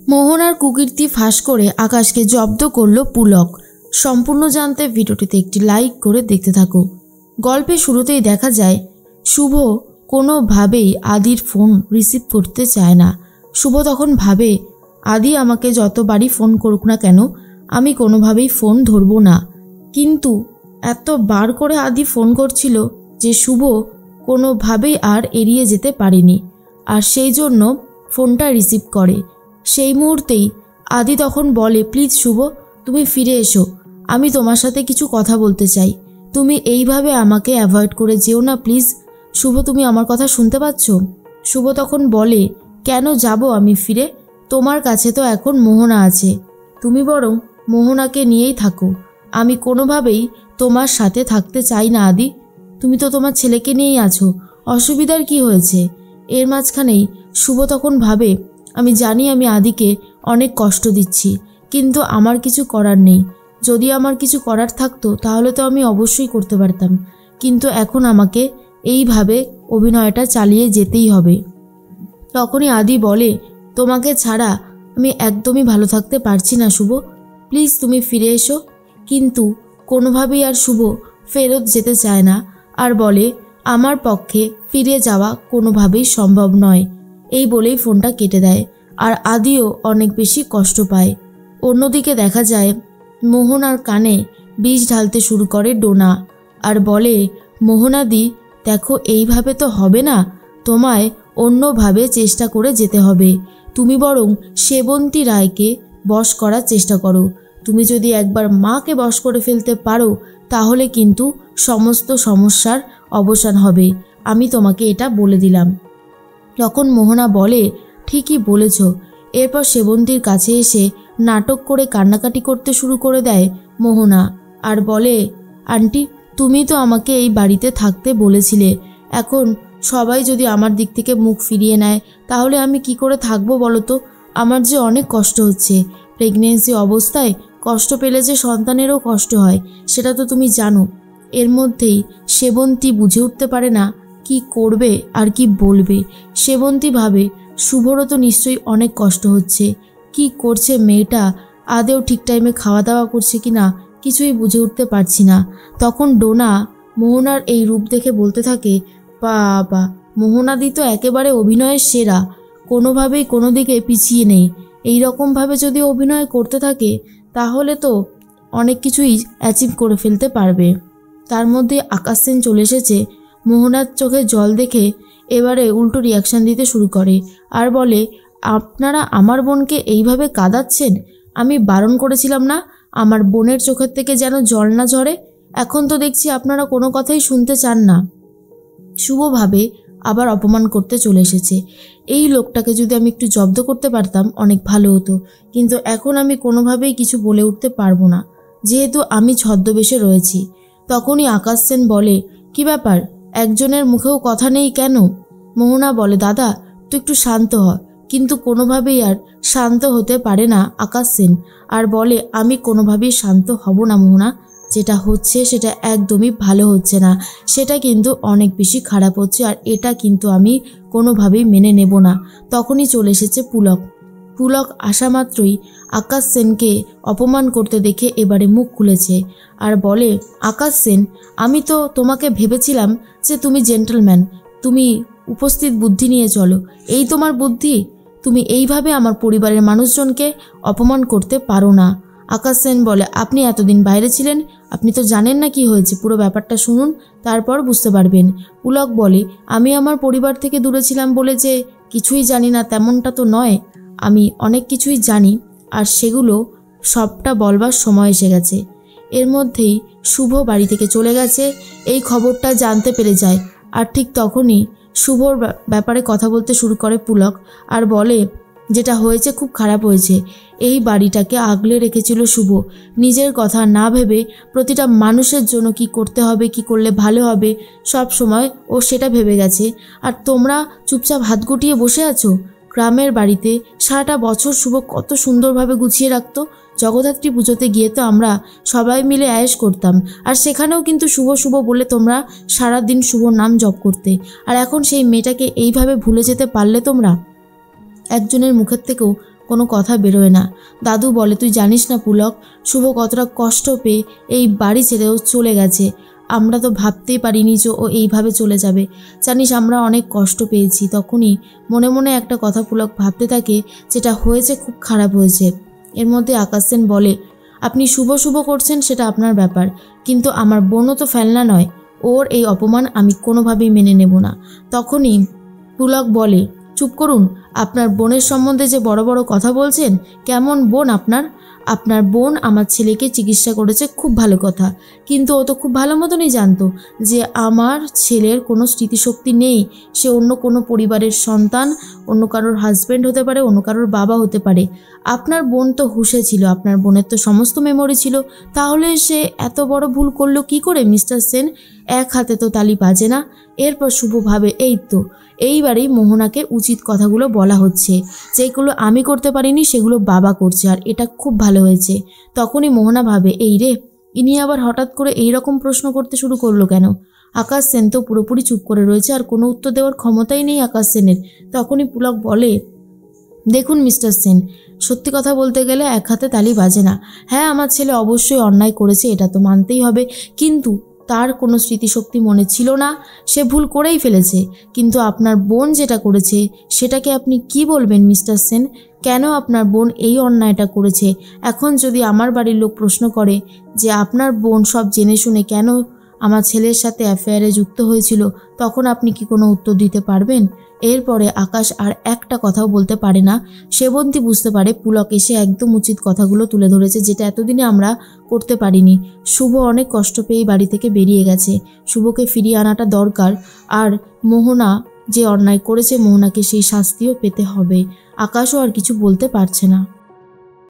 মোহনার কুকীর্তি ফাঁস করে আকাশকে জব্দ করল পুলক। সম্পূর্ণ জানতে ভিডিওটিতে একটি লাইক করে দেখতে থাকো। গল্পের শুরুতেই দেখা যায় শুভ কোনোভাবেই আদির ফোন রিসিভ করতে চায় না। শুভ তখন ভাবে আদি আমাকে যতবারই ফোন করুক না কেন আমি কোনোভাবেই ফোন ধরবো না, কিন্তু এত বার করে আদি ফোন করছিল যে শুভ কোনোভাবেই আর এড়িয়ে যেতে পারেনি, আর সেই জন্য ফোনটা রিসিভ করে। সেই মুহূর্তেই আদি তখন বলে, প্লিজ শুভ তুমি ফিরে এসো, আমি তোমার সাথে কিছু কথা বলতে চাই, তুমি এইভাবে আমাকে অ্যাভয়েড করে যেও না প্লিজ। শুভ তুমি আমার কথা শুনতে পাচ্ছ? শুভ তখন বলে, কেন যাব আমি ফিরে? তোমার কাছে তো এখন মোহনা আছে, তুমি বরং মোহনাকে নিয়েই থাকো, আমি কোনোভাবেই তোমার সাথে থাকতে চাই না আদি, তুমি তো তোমার ছেলেকে নিয়েই আছো, অসুবিধার কি হয়েছে? এর মাঝখানেই শুভ তখন ভাবে, আমি জানি আমি আদিকে অনেক কষ্ট দিচ্ছি, কিন্তু আমার কিছু করার নেই, যদি আমার কিছু করার থাকতো তাহলে তো আমি অবশ্যই করতে পারতাম, কিন্তু এখন আমাকে এইভাবে অভিনয়টা চালিয়ে যেতেই হবে। তখনই আদি বলে, তোমাকে ছাড়া আমি একদমই ভালো থাকতে পারছি না শুভ, প্লিজ তুমি ফিরে এসো। কিন্তু কোনোভাবেই আর শুভ ফেরত যেতে চায় না, আর বলে আমার পক্ষে ফিরে যাওয়া কোনোভাবেই সম্ভব নয়। এই বলেই ফোনটা কেটে দেয়, আর আদিও অনেক বেশি কষ্ট পায়। অন্যদিকে দেখা যায় মোহনার কানে বিষ ঢালতে শুরু করে ডোনা, আর বলে, মোহনাদি দেখো এইভাবে তো হবে না, তোমায় অন্যভাবে চেষ্টা করে যেতে হবে, তুমি বরং সেবন্তী রায়কে বশ করার চেষ্টা করো, তুমি যদি একবার মাকে বশ করে ফেলতে পারো তাহলে কিন্তু সমস্ত সমস্যার অবসান হবে, আমি তোমাকে এটা বলে দিলাম। তখন মোহনা বলে, ঠিকই বলেছ। এরপর সেবন্তীর কাছে এসে নাটক করে কান্নাকাটি করতে শুরু করে দেয় মোহনা, আর বলে, আন্টি তুমি তো আমাকে এই বাড়িতে থাকতে বলেছিলে, এখন সবাই যদি আমার দিক থেকে মুখ ফিরিয়ে নেয় তাহলে আমি কি করে থাকবো বলো তো? আমার যে অনেক কষ্ট হচ্ছে, প্রেগনেন্সি অবস্থায় কষ্ট পেলে যে সন্তানেরও কষ্ট হয় সেটা তো তুমি জানো। এর মধ্যেই সেবন্তী বুঝে উঠতে পারে না কি করবে আর কি বলবে। সেবন্তী ভাবে শুভরও তো নিশ্চয়ই অনেক কষ্ট হচ্ছে, কি করছে মেয়েটা, আদেও ঠিক টাইমে খাওয়া দাওয়া করছে কি না কিছুই বুঝে উঠতে পারছি না। তখন ডোনা মোহনার এই রূপ দেখে বলতে থাকে, বাবা মোহনাদি তো একেবারে অভিনয়ের সেরা, কোনোভাবেই কোনো দিকে পিছিয়ে নেই, এই রকমভাবে যদি অভিনয় করতে থাকে তাহলে তো অনেক কিছুই অ্যাচিভ করে ফেলতে পারবে। তার মধ্যে আকাশ সেন চলে এসেছে। মোহনার চোখে জল দেখে এবারে উল্টো রিয়াকশান দিতে শুরু করে, আর বলে, আপনারা আমার বোনকে এইভাবে কাঁদাচ্ছেন, আমি বারণ করেছিলাম না আমার বোনের চোখের থেকে যেন জল না ঝরে, এখন তো দেখছি আপনারা কোনো কথাই শুনতে চান না। শুভভাবে আবার অপমান করতে চলে এসেছে, এই লোকটাকে যদি আমি একটু জব্দ করতে পারতাম অনেক ভালো হতো, কিন্তু এখন আমি কোনোভাবেই কিছু বলে উঠতে পারবো না যেহেতু আমি ছদ্মবেশে রয়েছি। তখনই আকাশ সেন বলে, কি ব্যাপার, একজনের মুখেও কথা নেই কেন? মোহনা বলে, দাদা তুই একটু শান্ত হ, কিন্তু কোনোভাবেই আর শান্ত হতে পারে না আকাশ সেন, আর বলে, আমি কোনোভাবেই শান্ত হব না মোহনা, যেটা হচ্ছে সেটা একদমই ভালো হচ্ছে না, সেটা কিন্তু অনেক বেশি খারাপ হচ্ছে, আর এটা কিন্তু আমি কোনোভাবেই মেনে নেব না। তখনই চলে এসেছে পুলক। পুলক আসা মাত্রই আকাশ সেনকে অপমান করতে দেখে এবারে মুখ খুলেছে, আর বলে, আকাশ সেন আমি তো তোমাকে ভেবেছিলাম যে তুমি জেন্টলম্যান, তুমি উপস্থিত বুদ্ধি নিয়ে চলো, এই তোমার বুদ্ধি? তুমি এইভাবে আমার পরিবারের মানুষজনকে অপমান করতে পারো না। আকাশ সেন বলে, আপনি এতদিন বাইরে ছিলেন, আপনি তো জানেন না কি হয়েছে, পুরো ব্যাপারটা শুনুন তারপর বুঝতে পারবেন। পুলক বলে, আমি আমার পরিবার থেকে দূরে ছিলাম বলে যে কিছুই জানি না তেমনটা তো নয়, আমি অনেক কিছুই জানি, আর সেগুলো সবটা বলবার সময় এসে গেছে। এর মধ্যেই শুভ বাড়ি থেকে চলে গেছে এই খবরটা জানতে পেরে যায়, আর ঠিক তখনই শুভর ব্যাপারে কথা বলতে শুরু করে পুলক, আর বলে, যেটা হয়েছে খুব খারাপ হয়েছে, এই বাড়িটাকে আগলে রেখেছিল শুভ, নিজের কথা না ভেবে প্রতিটা মানুষের জন্য কি করতে হবে, কি করলে ভালো হবে সব সময় ও সেটা ভেবে গেছে, আর তোমরা চুপচাপ হাত গুটিয়ে বসে আছো। গ্রামের বাড়িতে সারাটা বছর শুভ কত সুন্দরভাবে গুছিয়ে রাখতো, জগদ্ধাত্রী পুজোতে গিয়ে তো আমরা সবাই মিলে আয়েশ করতাম, আর সেখানেও কিন্তু শুভ শুভ বলে তোমরা সারাদিন শুভ নাম জপ করতে, আর এখন সেই মেয়েটাকে এইভাবে ভুলে যেতে পারলে তোমরা? একজনের মুখের থেকেও কোনো কথা বেরোয় না। দাদু বলে, তুই জানিস না পুলক, শুভ কতটা কষ্ট পেয়ে এই বাড়ি ছেড়েও চলে গেছে। আমরা তো ভাবতেই পারিনি যে ও এইভাবে চলে যাবে। জানিস, আমরা অনেক কষ্ট পেয়েছি। তখনই মনে মনে একটা কথা পুলক ভাবতে থাকে, যেটা হয়েছে খুব খারাপ হয়েছে। এর মধ্যে আকাশ সেন বলে, আপনি শুভ শুভ করছেন সেটা আপনার ব্যাপার, কিন্তু আমার বোনও তো ফেলনা নয়। ওর এই অপমান আমি কোনোভাবেই মেনে নেব না। তখনই পুলক বলে, চুপ করুন, আপনার বোনের সম্বন্ধে যে বড় বড় কথা বলছেন। কেমন বোন আপনার? আপনার বোন আমার ছেলেকে চিকিৎসা করেছে, খুব ভালো কথা, কিন্তু ও তো খুব ভালো মতনই জানতো যে আমার ছেলের কোনো স্মৃতিশক্তি নেই। সে অন্য কোনো পরিবারের সন্তান, অন্য কারোর হাজব্যান্ড হতে পারে, অন্য কারোর বাবা হতে পারে। আপনার বোন তো হুঁশে ছিল, আপনার বোনের তো সমস্ত মেমোরি ছিল। তাহলে সে এত বড় ভুল করলো কি করে মিস্টার সেন? এক হাতে তো তালি বাজে না। এরপর শুভ ভাবে, এইবারেই মোহনাকে উচিত কথাগুলো বলা হচ্ছে। যেগুলো আমি করতে পারিনি সেগুলো বাবা করছে, আর এটা খুব ভালো হয়েছে। তখনই মোহনা ভাবে, এই রে, ইনি আবার হঠাৎ করে এই রকম প্রশ্ন করতে শুরু করলো কেন? আকাশ সেন তো পুরোপুরি চুপ করে রয়েছে, আর কোনো উত্তর দেওয়ার ক্ষমতাই নেই আকাশ সেনের। তখনই পুলক বলে, দেখুন মিস্টার সেন, সত্যি কথা বলতে গেলে এক হাতে তালি বাজে না। হ্যাঁ, আমার ছেলে অবশ্যই অন্যায় করেছে, এটা তো মানতেই হবে, কিন্তু তার কোনো স্মৃতিশক্তি মনে ছিল না, সে ভুল করেই ফেলেছে। কিন্তু আপনার বোন যেটা করেছে সেটাকে আপনি কি বলবেন মিস্টার সেন? কেন আপনার বোন এই অন্যায়টা করেছে? এখন যদি আমার বাড়ির লোক প্রশ্ন করে যে আপনার বোন সব জেনে শুনে কেন আমার ছেলের সাথে অ্যাফেয়ারে যুক্ত হয়েছিল, তখন আপনি কি কোনো উত্তর দিতে পারবেন? এরপরে আকাশ আর একটা কথাও বলতে পারে না। সেবন্তী বুঝতে পারে পুলক এসে একদম উচিত কথাগুলো তুলে ধরেছে, যেটা এতদিনে আমরা করতে পারিনি। শুভ অনেক কষ্ট পেয়ে বাড়ি থেকে বেরিয়ে গেছে, শুভকে ফিরিয়ে আনাটা দরকার। আর মোহনা যে অন্যায় করেছে, মোহনাকে সেই শাস্তিও পেতে হবে। আকাশও আর কিছু বলতে পারছে না।